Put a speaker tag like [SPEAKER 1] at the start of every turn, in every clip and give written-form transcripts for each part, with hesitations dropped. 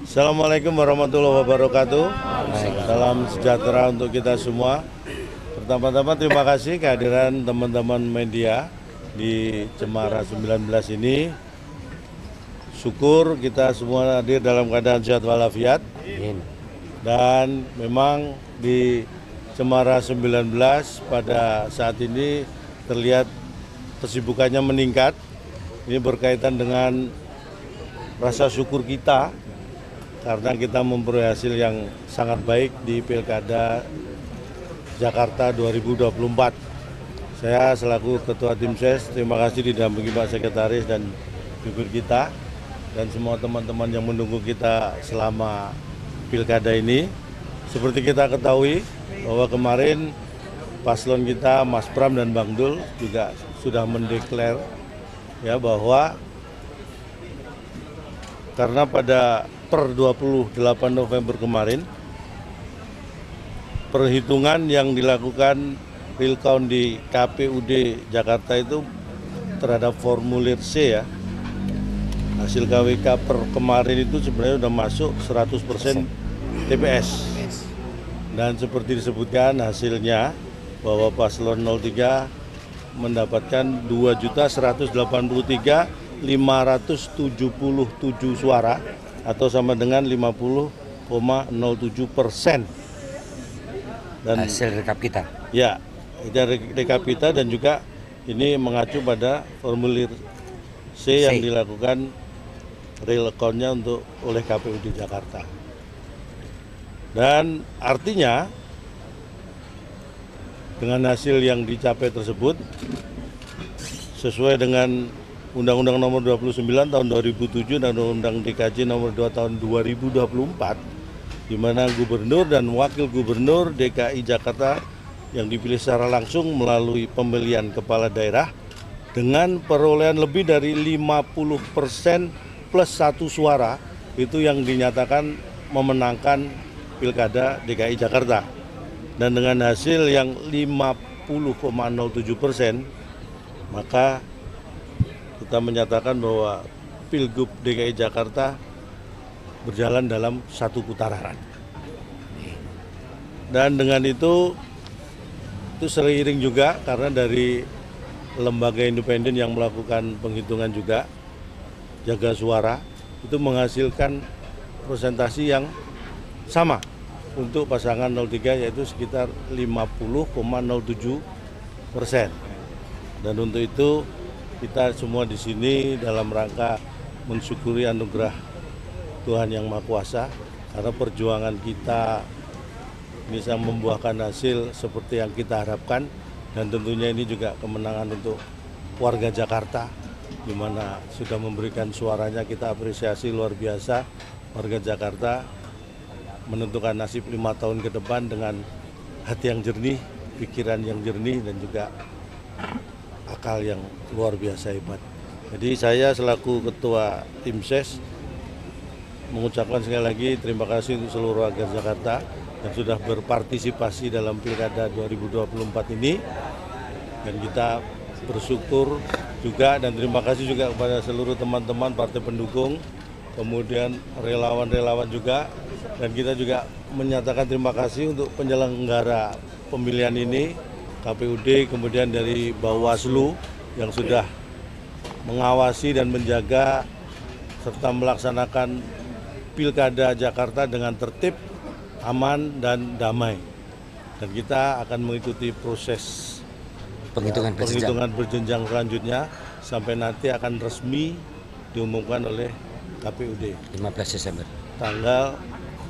[SPEAKER 1] Assalamualaikum warahmatullahi wabarakatuh. Salam sejahtera untuk kita semua. Pertama-tama terima kasih kehadiran teman-teman media di Cemara 19 ini. Syukur kita semua hadir dalam keadaan sehat walafiat. Dan memang di Cemara 19 pada saat ini terlihat kesibukannya meningkat. Ini berkaitan dengan rasa syukur kita karena kita memperoleh hasil yang sangat baik di Pilkada Jakarta 2024. Saya selaku Ketua Tim Ses, terima kasih didampingi Pak Sekretaris dan jubir kita dan semua teman-teman yang mendukung kita selama Pilkada ini. Seperti kita ketahui bahwa kemarin paslon kita Mas Pram dan Bang Dul juga sudah mendeklar ya bahwa karena pada per 28 November kemarin perhitungan yang dilakukan real count di KPUD Jakarta itu terhadap formulir C ya, hasil KWK per kemarin itu sebenarnya sudah masuk 100% TPS. Dan seperti disebutkan hasilnya bahwa paslon 03 mendapatkan 2.183.577 suara atau sama dengan 50,07%. Dan
[SPEAKER 2] hasil rekap kita.
[SPEAKER 1] Ya, dari rekap kita dan juga ini mengacu pada formulir C yang dilakukan real count-nya oleh KPUD Jakarta. Dan artinya dengan hasil yang dicapai tersebut sesuai dengan Undang-Undang Nomor 29 Tahun 2007 dan Undang-Undang DKJ Nomor 2 Tahun 2024, di mana gubernur dan wakil gubernur DKI Jakarta yang dipilih secara langsung melalui pemilihan kepala daerah dengan perolehan lebih dari 50% plus 1 suara itu yang dinyatakan memenangkan Pilkada DKI Jakarta. Dan dengan hasil yang 50,07%, maka kita menyatakan bahwa Pilgub DKI Jakarta berjalan dalam satu putaran. Dan dengan itu seiring juga karena dari lembaga independen yang melakukan penghitungan juga, Jaga Suara, itu menghasilkan presentasi yang sama untuk pasangan 03 yaitu sekitar 50,07%. Dan untuk itu kita semua di sini dalam rangka mensyukuri anugerah Tuhan Yang Maha Kuasa karena perjuangan kita bisa membuahkan hasil seperti yang kita harapkan, dan tentunya ini juga kemenangan untuk warga Jakarta di mana sudah memberikan suaranya. Kita apresiasi luar biasa warga Jakarta menentukan nasib 5 tahun ke depan dengan hati yang jernih, pikiran yang jernih dan juga akal yang luar biasa hebat. Jadi saya selaku Ketua Tim Ses mengucapkan sekali lagi terima kasih untuk seluruh warga Jakarta yang sudah berpartisipasi dalam Pilkada 2024 ini, dan kita bersyukur juga dan terima kasih juga kepada seluruh teman-teman partai pendukung, kemudian relawan-relawan juga, dan kita juga menyatakan terima kasih untuk penyelenggara pemilihan ini, KPUD, kemudian dari Bawaslu yang sudah mengawasi dan menjaga serta melaksanakan Pilkada Jakarta dengan tertib, aman, dan damai. Dan kita akan mengikuti proses penghitungan berjenjang selanjutnya sampai nanti akan resmi diumumkan oleh KPUD
[SPEAKER 2] 15 Desember.
[SPEAKER 1] tanggal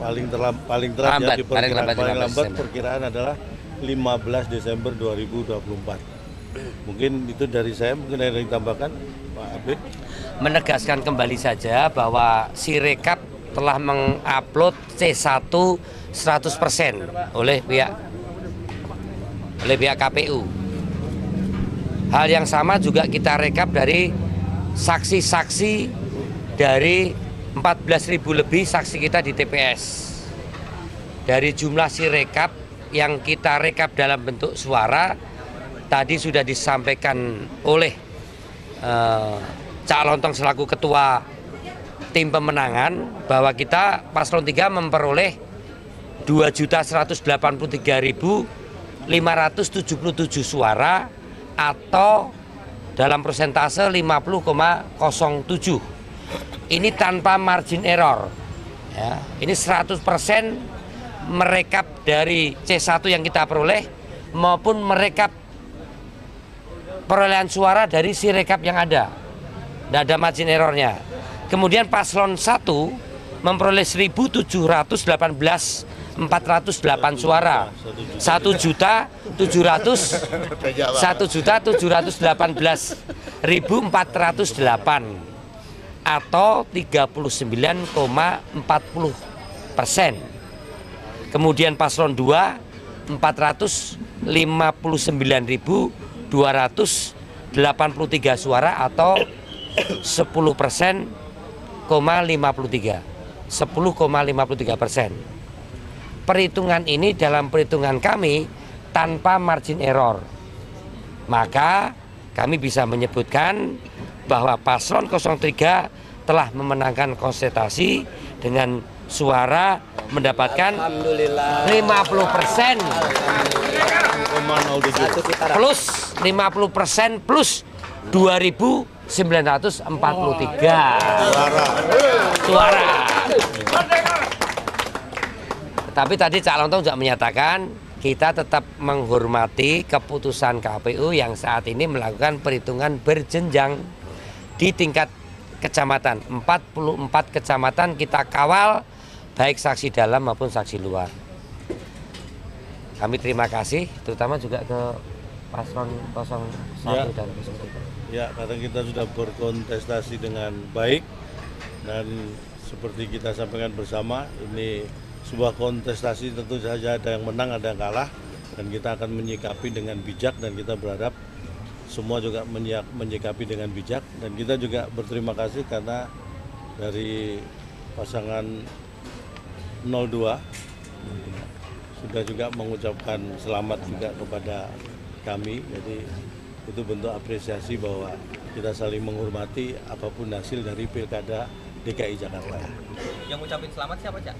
[SPEAKER 1] paling lambat perkiraan adalah 15 Desember 2024. Mungkin itu dari saya, mungkin ada yang ditambahkan Pak Abid.
[SPEAKER 2] Menegaskan kembali saja bahwa Sirekap telah mengupload C1 100% oleh pihak KPU. Hal yang sama juga kita rekap dari saksi-saksi dari 14.000 lebih saksi kita di TPS. Dari jumlah Sirekap yang kita rekap dalam bentuk suara tadi sudah disampaikan oleh Cak Lontong selaku Ketua tim pemenangan bahwa kita paslon 3 memperoleh 2.183.577 suara atau dalam persentase 50,07. Ini tanpa margin error. Ya, ini 100% merekap dari C1 yang kita peroleh maupun merekap perolehan suara dari sirekap yang ada. Tidak ada margin errornya. Kemudian paslon 1 memperoleh 1.718.408 suara, 1.718.408 atau 39,40%. Kemudian paslon 2 459.283 suara atau 10,53%. Perhitungan ini dalam perhitungan kami tanpa margin error. Maka kami bisa menyebutkan bahwa paslon 03 telah memenangkan kontestasi dengan suara mendapatkan 50% plus 50% plus 2.943 suara. Tapi tadi Cak Lontong juga menyatakan kita tetap menghormati keputusan KPU yang saat ini melakukan perhitungan berjenjang di tingkat kecamatan. 44 kecamatan kita kawal baik saksi dalam maupun saksi luar. Kami terima kasih terutama juga ke paslon 01 dan 03.
[SPEAKER 1] Ya, karena kita sudah berkontestasi dengan baik dan seperti kita sampaikan bersama, ini sebuah kontestasi tentu saja ada yang menang, ada yang kalah, dan kita akan menyikapi dengan bijak dan kita berharap semua juga menyikapi dengan bijak, dan kita juga berterima kasih karena dari pasangan 02 sudah juga mengucapkan selamat juga kepada kami. Jadi itu bentuk apresiasi bahwa kita saling menghormati apapun hasil dari Pilkada DKI Jakarta.
[SPEAKER 3] Yang ngucapin selamat siapa, Cak?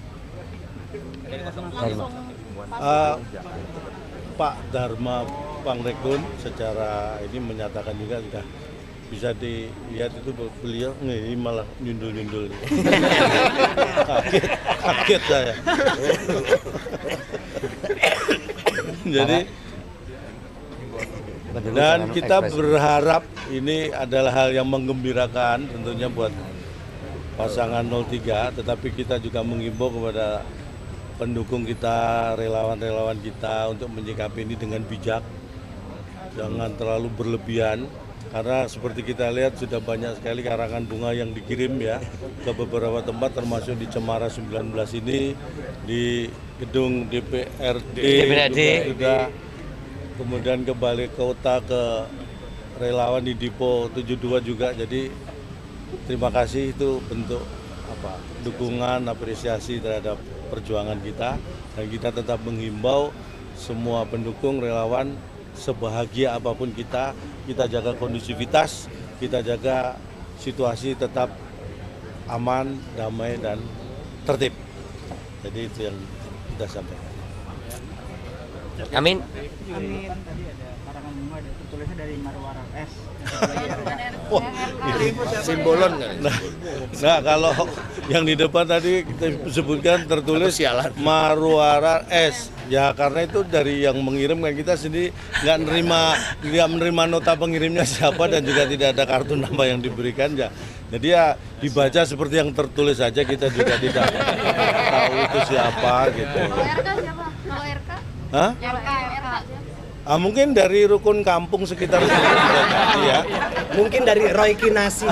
[SPEAKER 1] Pak Dharma Pangrekun secara ini menyatakan juga sudah bisa dilihat itu beliau ini malah nyundul-nyundul. kaget saya. Jadi dan kita berharap ini adalah hal yang menggembirakan tentunya buat pasangan 03, tetapi kita juga mengimbau kepada pendukung kita, relawan-relawan kita untuk menyikapi ini dengan bijak, jangan terlalu berlebihan, karena seperti kita lihat sudah banyak sekali karangan bunga yang dikirim ya ke beberapa tempat, termasuk di Cemara 19 ini, di gedung DPRD juga, kemudian ke Balai Kota, ke relawan di Dipo 72 juga. Jadi terima kasih, itu bentuk dukungan, apresiasi terhadap perjuangan kita, dan kita tetap menghimbau semua pendukung relawan sebahagia apapun kita jaga kondusivitas, kita jaga situasi tetap aman, damai dan tertib. Jadi itu yang kita sampaikan.
[SPEAKER 2] Amin.
[SPEAKER 4] Amin. Tadi ada karangan bunga tertulisnya dari Marwara S.
[SPEAKER 3] Simbolon kan?
[SPEAKER 1] Nah, kalau yang di depan tadi kita sebutkan tertulis Marwara S. Ya karena itu dari yang mengirim, kan kita sendiri nggak menerima nota pengirimnya siapa, dan juga tidak ada kartu nama yang diberikan ya. Jadi ya dibaca seperti yang tertulis saja, kita juga tidak tahu itu siapa gitu.
[SPEAKER 5] Kalau RK siapa? Kalau RK?
[SPEAKER 1] Hah?
[SPEAKER 5] RK.
[SPEAKER 1] Mungkin dari rukun kampung sekitar sini ya.
[SPEAKER 3] Mungkin dari Roy Kinasi.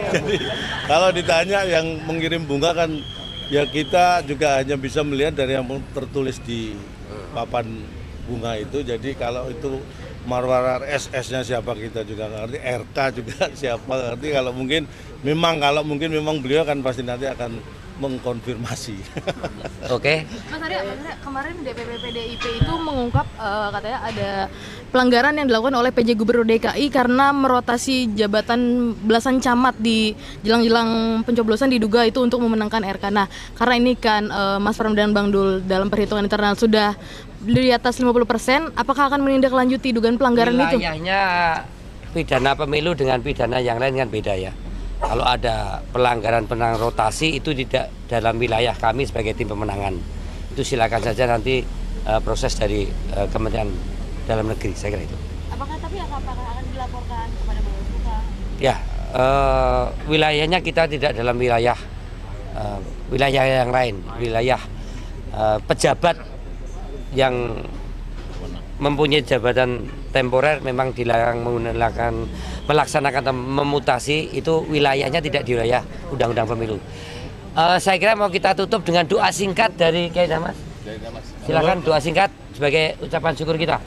[SPEAKER 1] Jadi kalau ditanya yang mengirim bunga kan ya kita juga hanya bisa melihat dari yang tertulis di papan bunga itu. Jadi kalau itu Marwara SS-nya siapa kita juga nggak ngerti, RK juga siapa nggak ngerti. Kalau mungkin memang kalau mungkin memang beliau kan pasti nanti akan mengkonfirmasi.
[SPEAKER 2] Oke.
[SPEAKER 5] Mas Arya, kemarin DPP PDIP itu mengungkap katanya ada pelanggaran yang dilakukan oleh PJ Gubernur DKI karena merotasi jabatan belasan camat di jelang-jelang pencoblosan diduga itu untuk memenangkan RK. Nah, karena ini kan Mas Pram dan Bang Dul dalam perhitungan internal sudah di atas 50%, apakah akan menindaklanjuti dugaan pelanggaran itu?
[SPEAKER 2] Wilayahnya pidana pemilu dengan pidana yang lain kan beda ya. Kalau ada pelanggaran rotasi itu tidak dalam wilayah kami sebagai tim pemenangan. Itu silakan saja nanti proses dari Kementerian Dalam Negeri, saya kira itu.
[SPEAKER 5] Apakah akan dilaporkan kepada Bawaslu?
[SPEAKER 2] Ya, wilayahnya kita tidak dalam wilayah yang lain, wilayah pejabat yang mempunyai jabatan temporer memang dilarang melaksanakan atau memutasi, itu wilayahnya tidak di wilayah undang-undang pemilu. Saya kira mau kita tutup dengan doa singkat dari Kiai Damas. Silakan doa singkat sebagai ucapan syukur kita.